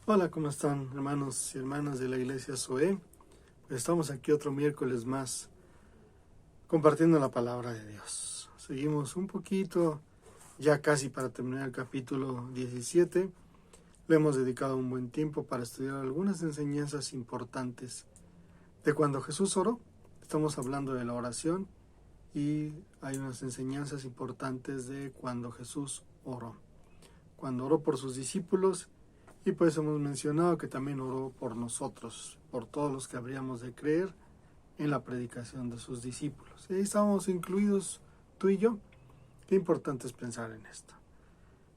Hola, ¿cómo están, hermanos y hermanas de la Iglesia Zoe? Pues estamos aquí otro miércoles más compartiendo la palabra de Dios. Seguimos un poquito, ya casi para terminar el capítulo 17. Le hemos dedicado un buen tiempo para estudiar algunas enseñanzas importantes de cuando Jesús oró. Estamos hablando de la oración y hay unas enseñanzas importantes de cuando Jesús oró. Cuando oró por sus discípulos. Y pues hemos mencionado que también oró por nosotros, por todos los que habríamos de creer en la predicación de sus discípulos. Y ahí estamos incluidos tú y yo. Qué importante es pensar en esto.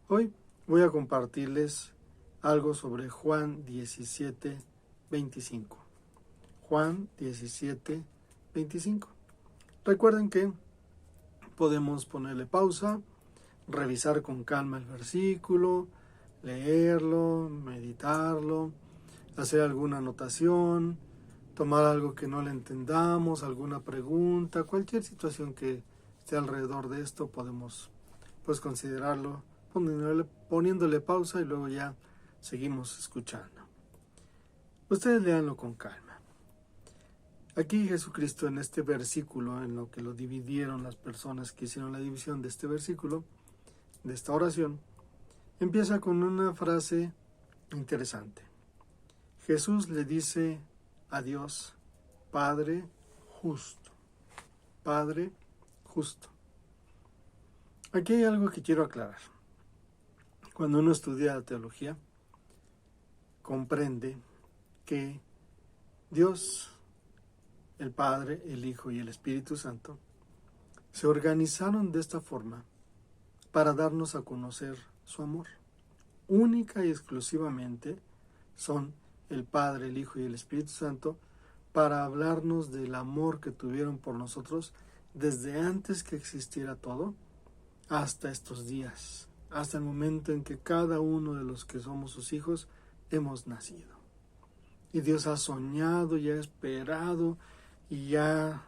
Hoy voy a compartirles algo sobre Juan 17, 25. Juan 17, 25. Recuerden que podemos ponerle pausa, revisar con calma el versículo, leerlo, meditarlo, hacer alguna anotación, tomar algo que no le entendamos, alguna pregunta, cualquier situación que esté alrededor de esto podemos pues considerarlo poniéndole pausa y luego ya seguimos escuchando. Ustedes léanlo con calma. Aquí Jesucristo en este versículo, en lo que lo dividieron las personas que hicieron la división de este versículo, de esta oración, empieza con una frase interesante. Jesús le dice a Dios, Padre justo. Padre justo. Aquí hay algo que quiero aclarar. Cuando uno estudia teología, comprende que Dios, el Padre, el Hijo y el Espíritu Santo, se organizaron de esta forma para darnos a conocer su amor. Única y exclusivamente son el Padre, el Hijo y el Espíritu Santo para hablarnos del amor que tuvieron por nosotros desde antes que existiera todo hasta estos días, hasta el momento en que cada uno de los que somos sus hijos hemos nacido. Y Dios ha soñado y ha esperado y ha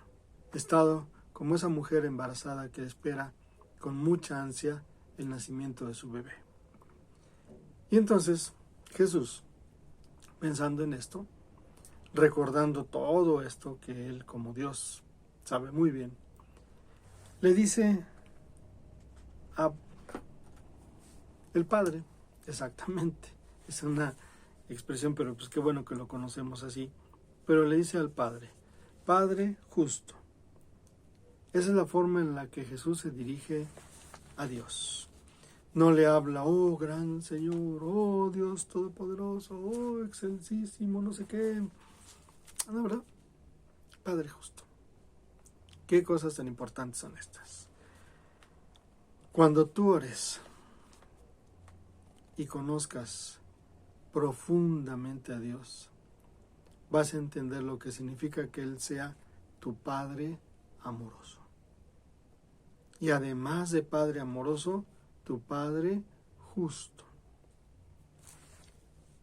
estado como esa mujer embarazada que espera con mucha ansia el nacimiento de su bebé. Y entonces Jesús, pensando en esto, recordando todo esto que Él como Dios sabe muy bien, le dice a el Padre, exactamente, es una expresión, pero pues qué bueno que lo conocemos así, pero le dice al Padre, Padre justo. Esa es la forma en la que Jesús se dirige a Dios. No le habla, oh gran Señor, oh Dios todopoderoso, oh excelsísimo, no sé qué. No, ¿verdad? Padre justo. ¿Qué cosas tan importantes son estas? Cuando tú ores y conozcas profundamente a Dios, vas a entender lo que significa que Él sea tu Padre amoroso. Y además de Padre amoroso, tu Padre justo.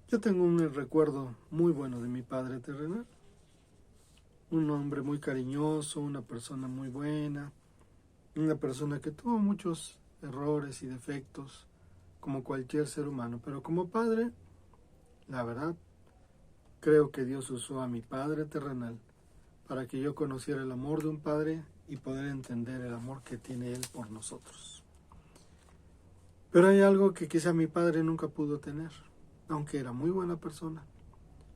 Yo tengo un recuerdo muy bueno de mi padre terrenal. Un hombre muy cariñoso, una persona muy buena, una persona que tuvo muchos errores y defectos, como cualquier ser humano. Pero como padre, la verdad, creo que Dios usó a mi padre terrenal para que yo conociera el amor de un padre y poder entender el amor que tiene Él por nosotros. Pero hay algo que quizá mi padre nunca pudo tener, aunque era muy buena persona,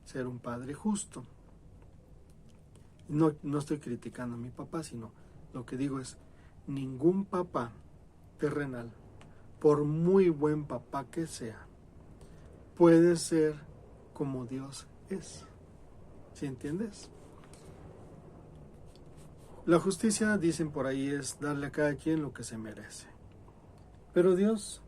ser un padre justo. No estoy criticando a mi papá, sino lo que digo es, ningún papá terrenal, por muy buen papá que sea, puede ser como Dios es. ¿Sí entiendes? La justicia, dicen por ahí, es darle a cada quien lo que se merece. Pero Dios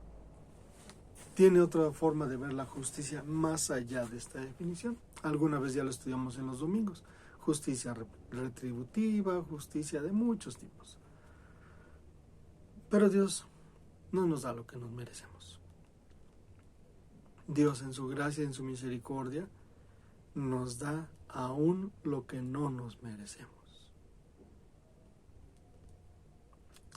tiene otra forma de ver la justicia más allá de esta definición. Alguna vez ya lo estudiamos en los domingos. Justicia retributiva, justicia de muchos tipos. Pero Dios no nos da lo que nos merecemos. Dios en su gracia y en su misericordia nos da aún lo que no nos merecemos.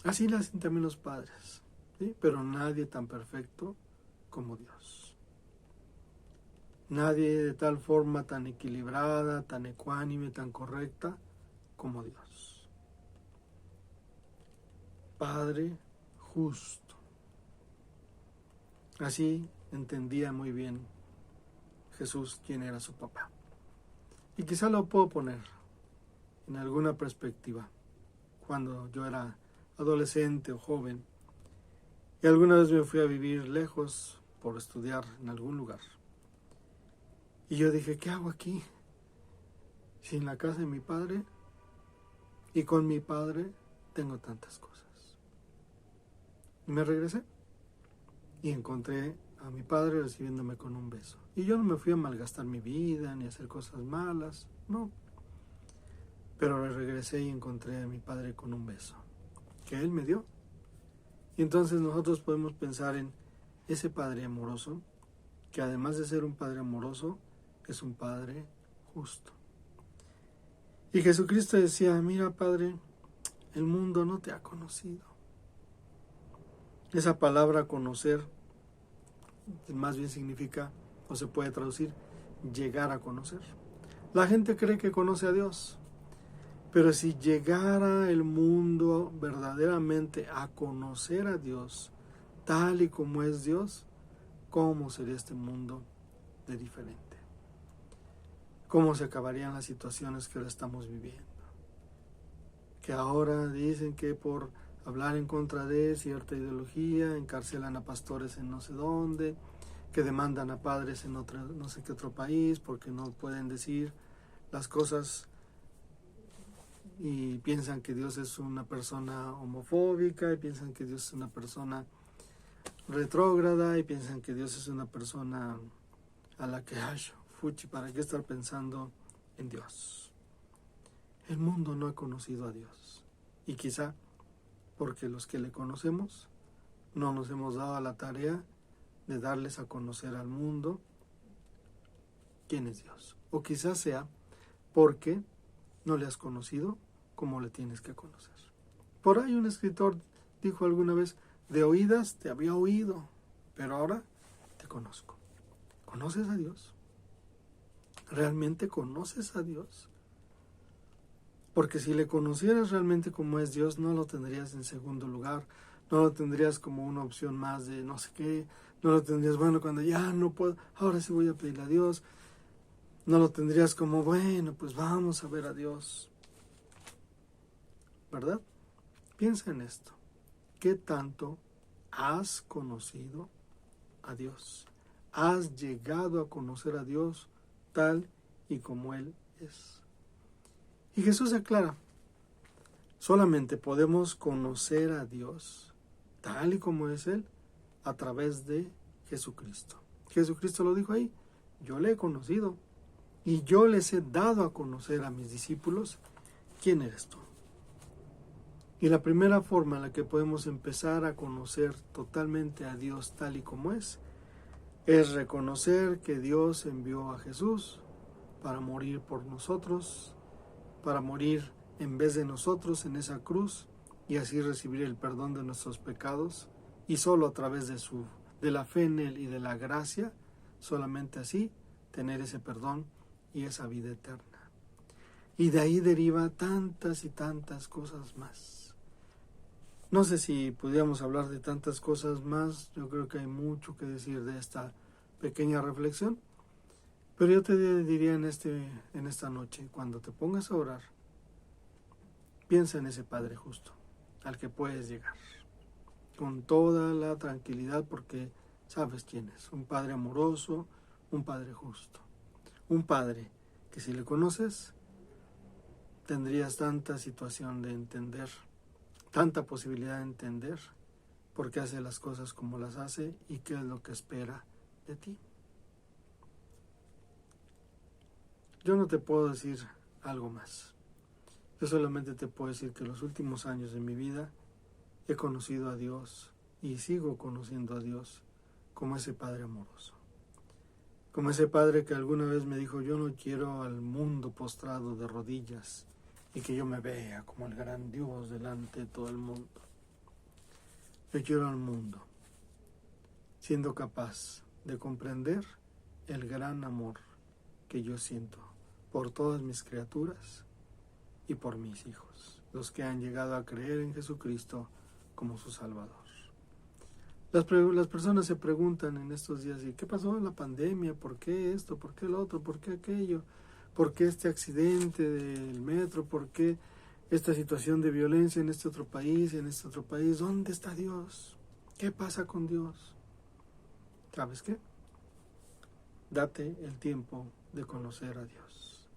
Así lo hacen también los padres, ¿sí? Pero nadie tan perfecto como Dios. Nadie de tal forma tan equilibrada, tan ecuánime, tan correcta como Dios. Padre justo. Así entendía muy bien Jesús quién era su papá. Y quizá lo puedo poner en alguna perspectiva. Cuando yo era adolescente o joven, y alguna vez me fui a vivir lejos por estudiar en algún lugar. Y yo dije, ¿qué hago aquí? Si en la casa de mi padre y con mi padre tengo tantas cosas. Y me regresé y encontré a mi padre recibiéndome con un beso. Y yo no me fui a malgastar mi vida ni a hacer cosas malas, no. Pero regresé y encontré a mi padre con un beso que él me dio. Y entonces nosotros podemos pensar en ese padre amoroso, que además de ser un padre amoroso, es un padre justo. Y Jesucristo decía, mira Padre, el mundo no te ha conocido. Esa palabra conocer más bien significa, o se puede traducir, llegar a conocer. La gente cree que conoce a Dios, pero si llegara el mundo verdaderamente a conocer a Dios, tal y como es Dios, ¿cómo sería este mundo de diferente? ¿Cómo se acabarían las situaciones que ahora estamos viviendo? Que ahora dicen que por hablar en contra de cierta ideología encarcelan a pastores en no sé dónde, que demandan a padres en otro, no sé qué otro país porque no pueden decir las cosas y piensan que Dios es una persona homofóbica y piensan que Dios es una persona retrógrada y piensan que Dios es una persona a la que, ay, fuchi, ¿para qué estar pensando en Dios? El mundo no ha conocido a Dios y quizá porque los que le conocemos no nos hemos dado a la tarea de darles a conocer al mundo quién es Dios. O quizás sea porque no le has conocido como le tienes que conocer. Por ahí un escritor dijo alguna vez, de oídas te había oído, pero ahora te conozco. ¿Conoces a Dios? ¿Realmente conoces a Dios? Porque si le conocieras realmente como es Dios, no lo tendrías en segundo lugar, no lo tendrías como una opción más de no sé qué, no lo tendrías, bueno, cuando ya no puedo, ahora sí voy a pedirle a Dios, no lo tendrías como, bueno, pues vamos a ver a Dios, ¿verdad? Piensa en esto, ¿qué tanto has conocido a Dios? ¿Has llegado a conocer a Dios tal y como Él es? Y Jesús aclara, solamente podemos conocer a Dios tal y como es Él a través de Jesucristo. Jesucristo lo dijo ahí, yo le he conocido y yo les he dado a conocer a mis discípulos quién eres tú. Y la primera forma en la que podemos empezar a conocer totalmente a Dios tal y como es reconocer que Dios envió a Jesús para morir por nosotros, para morir en vez de nosotros en esa cruz y así recibir el perdón de nuestros pecados y solo a través de la fe en Él y de la gracia, solamente así tener ese perdón y esa vida eterna. Y de ahí deriva tantas y tantas cosas más. No sé si pudiéramos hablar de tantas cosas más, yo creo que hay mucho que decir de esta pequeña reflexión, pero yo te diría en esta noche, cuando te pongas a orar, piensa en ese Padre justo, al que puedes llegar, con toda la tranquilidad porque sabes quién es, un Padre amoroso, un Padre justo, un Padre que si le conoces, tendrías tanta situación de entender, tanta posibilidad de entender por qué hace las cosas como las hace y qué es lo que espera de ti. Yo no te puedo decir algo más. Yo solamente te puedo decir que los últimos años de mi vida he conocido a Dios y sigo conociendo a Dios como ese Padre amoroso. Como ese Padre que alguna vez me dijo, yo no quiero al mundo postrado de rodillas y que yo me vea como el gran Dios delante de todo el mundo. Yo quiero al mundo siendo capaz de comprender el gran amor que yo siento por todas mis criaturas y por mis hijos, los que han llegado a creer en Jesucristo como su Salvador. Las personas se preguntan en estos días, ¿y qué pasó en la pandemia? ¿Por qué esto? ¿Por qué lo otro? ¿Por qué aquello? ¿Por qué este accidente del metro? ¿Por qué esta situación de violencia en este otro país, en este otro país? ¿Dónde está Dios? ¿Qué pasa con Dios? ¿Sabes qué? Date el tiempo de conocer a Dios.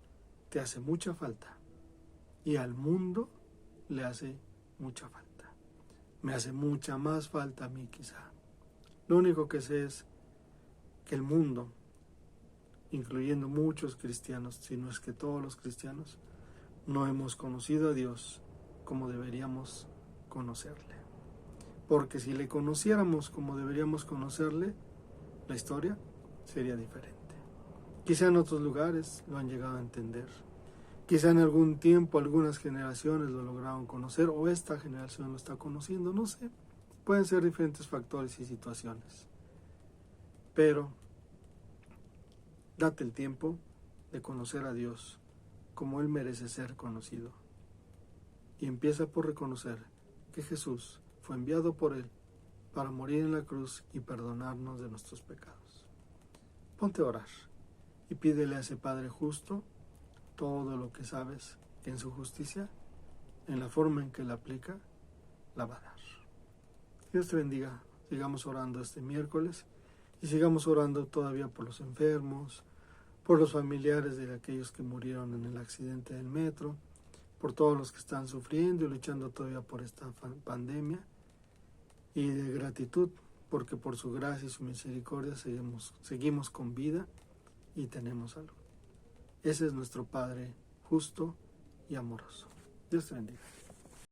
Te hace mucha falta. Y al mundo le hace mucha falta. Me hace mucha más falta a mí quizá. Lo único que sé es que el mundo, incluyendo muchos cristianos, si no es que todos los cristianos, no hemos conocido a Dios como deberíamos conocerle. Porque si le conociéramos como deberíamos conocerle, la historia sería diferente. Quizá en otros lugares lo han llegado a entender. Quizá en algún tiempo algunas generaciones lo lograron conocer o esta generación lo está conociendo, no sé. Pueden ser diferentes factores y situaciones. Pero date el tiempo de conocer a Dios como Él merece ser conocido. Y empieza por reconocer que Jesús fue enviado por Él para morir en la cruz y perdonarnos de nuestros pecados. Ponte a orar y pídele a ese Padre justo todo lo que sabes que en su justicia, en la forma en que la aplica, la va a dar. Dios te bendiga. Sigamos orando este miércoles y sigamos orando todavía por los enfermos, por los familiares de aquellos que murieron en el accidente del metro, por todos los que están sufriendo y luchando todavía por esta pandemia, y de gratitud porque por su gracia y su misericordia seguimos con vida y tenemos salud. Ese es nuestro Padre justo y amoroso. Dios te bendiga.